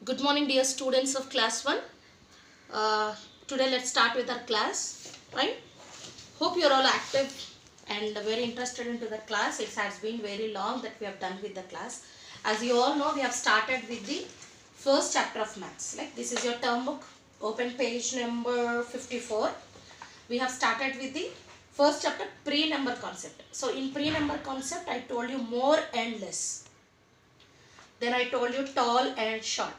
Good morning, dear students of class 1. Today let's start with our class, right? Hope you're all active and very interested into the class. It has been very long that we have done with the class. As you all know, we have started with the first chapter of maths. Like this is your term book, open page number 54. We have started with the first chapter, pre-number concept. So in pre-number concept, I told you more and less. Then I told you tall and short.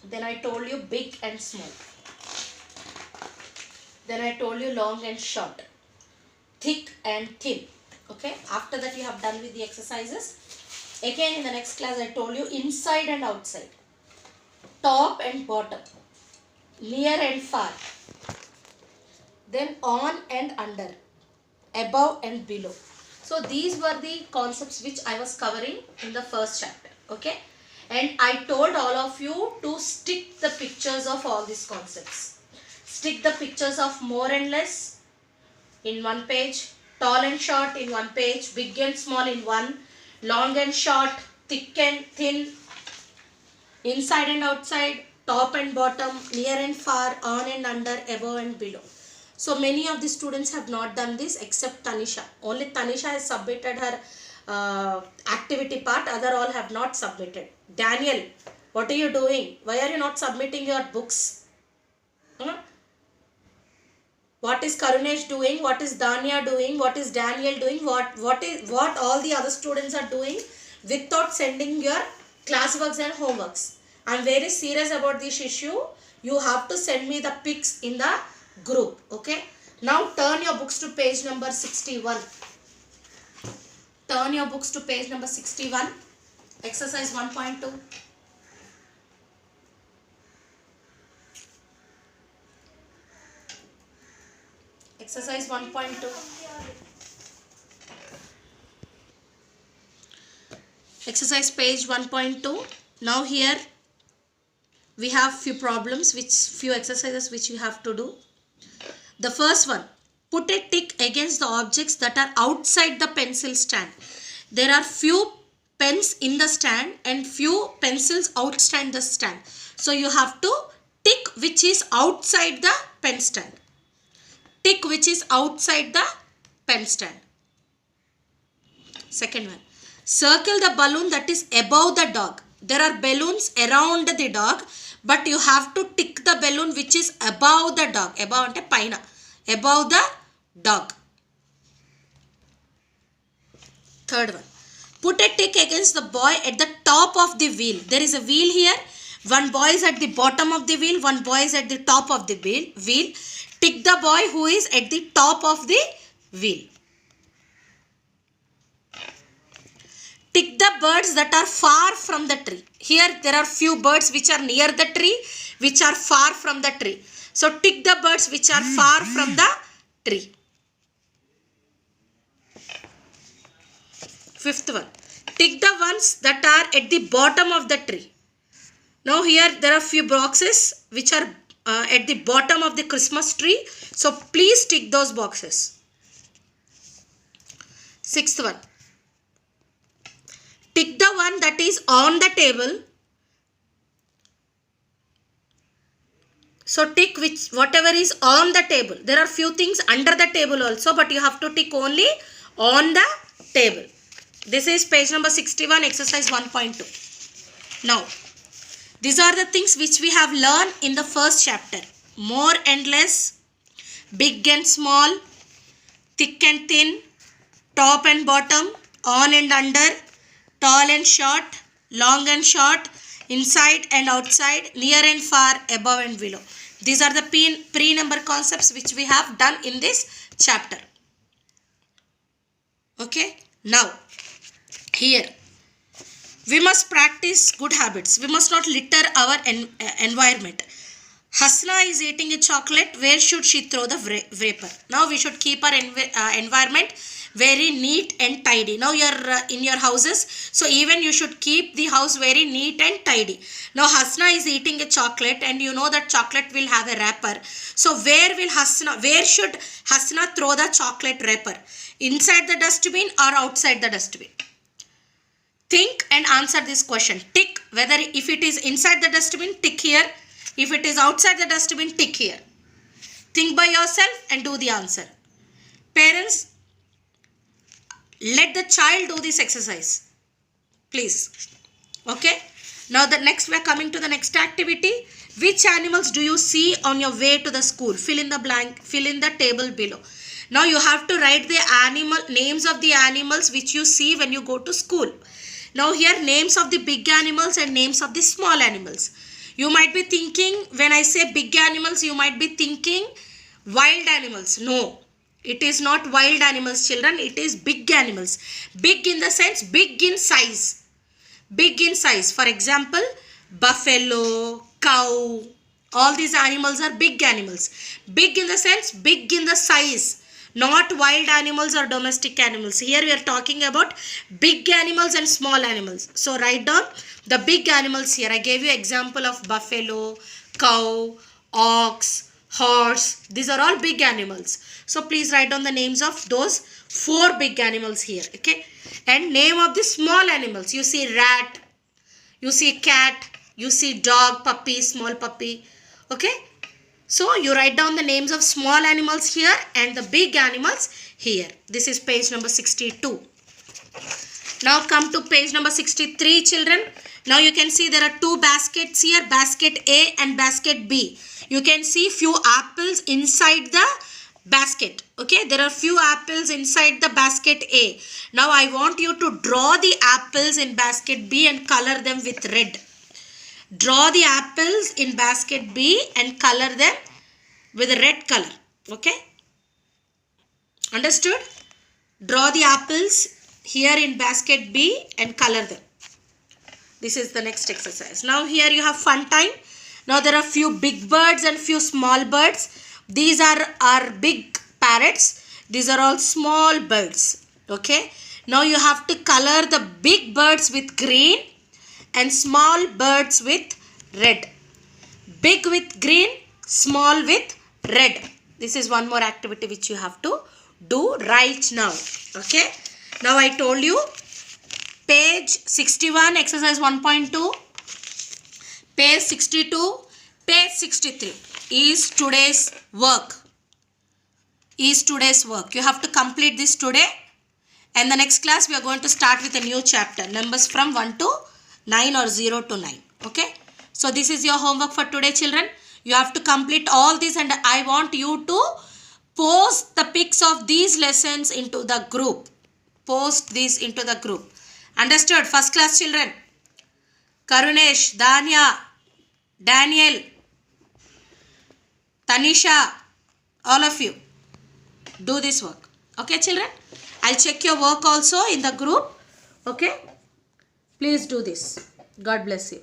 Then I told you big and small. Then I told you long and short, thick and thin. Okay, after that you have done with the exercises. Again in the next class I told you inside and outside, top and bottom, near and far, then on and under, above and below. So these were the concepts which I was covering in the first chapter. Okay, and I told all of you to stick the pictures of all these concepts. Stick the pictures of more and less in one page, tall and short in one page, big and small in one, long and short, thick and thin, inside and outside, top and bottom, near and far, on and under, above and below. So many of the students have not done this except Tanisha. Only Tanisha has submitted her activity part, other all have not submitted. Daniel, what are you doing? Why are you not submitting your books? What is Karunesh doing? What is Danya doing? What is Daniel doing? What all the other students are doing without sending your classworks and homeworks? I am very serious about this issue. You have to send me the pics in the group. Okay. Now turn your books to page number 61. Turn your books to page number 61. Exercise 1.2. Exercise 1.2. Exercise page 1.2. Now here we have few problems, few exercises which you have to do. The first one, put a tick against the objects that are outside the pencil stand. There are few pens in the stand and few pencils outside the stand. So you have to tick which is outside the pen stand. Tick which is outside the pen stand. Second one, circle the balloon that is above the dog. There are balloons around the dog, but you have to tick the balloon which is above the dog. Above ante paina. Above the dog. Third one, put a tick against the boy at the top of the wheel. There is a wheel here. One boy is at the bottom of the wheel. One boy is at the top of the wheel. Tick the boy who is at the top of the wheel. Tick the birds that are far from the tree. Here there are few birds which are near the tree, which are far from the tree. So tick the birds which are far from the tree. Fifth one, tick the ones that are at the bottom of the tree. Now here there are few boxes which are at the bottom of the Christmas tree. So please tick those boxes. Sixth one, tick the one that is on the table. So tick whatever is on the table. There are few things under the table also, but you have to tick only on the table. This is page number 61, exercise 1.2. Now, these are the things which we have learned in the first chapter. More and less, big and small, thick and thin, top and bottom, on and under, tall and short, long and short, inside and outside, near and far, above and below. These are the pre-number concepts which we have done in this chapter. Okay. Now, here, we must practice good habits. We must not litter our environment. Hasna is eating a chocolate. Where should she throw the wrapper? Now we should keep our environment very neat and tidy. Now you are in your houses, so even you should keep the house very neat and tidy. Now Hasna is eating a chocolate and you know that chocolate will have a wrapper. So where should Hasna throw the chocolate wrapper? Inside the dustbin or outside the dustbin? think and answer this question. Tick whether if it is inside the dustbin, tick here. If it is outside the dustbin, tick here. Think by yourself and do the answer. Parents, let the child do this exercise, please. Okay. Now the next, we are coming to the next activity. Which animals do you see on your way to the school? Fill in the blank, fill in the table below. Now you have to write the names of the animals which you see when you go to school. Now here names of the big animals and names of the small animals. You might be thinking, when I say big animals, you might be thinking wild animals. No, it is not wild animals, children. It is big animals. Big in the sense, big in size. Big in size. For example, buffalo, cow, all these animals are big animals. Big in the sense, big in the size. Not wild animals or domestic animals. Here we are talking about big animals and small animals. So write down the big animals here. I gave you example of buffalo, cow, ox, horse. These are all big animals. So please write down the names of those 4 big animals here. Okay. And name of the small animals. You see rat, you see cat, you see dog, puppy, small puppy. Okay. So you write down the names of small animals here and the big animals here. This is page number 62. Now come to page number 63, children. Now you can see there are 2 baskets here, basket A and basket B. You can see few apples inside the basket. Okay, there are few apples inside the basket A. Now I want you to draw the apples in basket B and color them with red. Draw the apples in basket B and color them with a red color. Okay? Understood? Draw the apples here in basket B and color them. This is the next exercise. Now here you have fun time. Now there are few big birds and few small birds. These are big parrots. These are all small birds. Okay? Now you have to color the big birds with green and small birds with red. Big with green, small with red. This is one more activity which you have to do right now. Okay. Now I told you page 61 exercise 1.2, page 62, page 63 is today's work. You have to complete this today, and the next class we are going to start with a new chapter, numbers from 1 to 9 or 0 to 9. Okay. So this is your homework for today, children. You have to complete all this, and I want you to post the pics of these lessons into the group. Post these into the group. Understood? First class children. Karunesh, Danya, Daniel, Tanisha, all of you do this work. Okay, children? I'll check your work also in the group. Okay? Please do this. God bless you.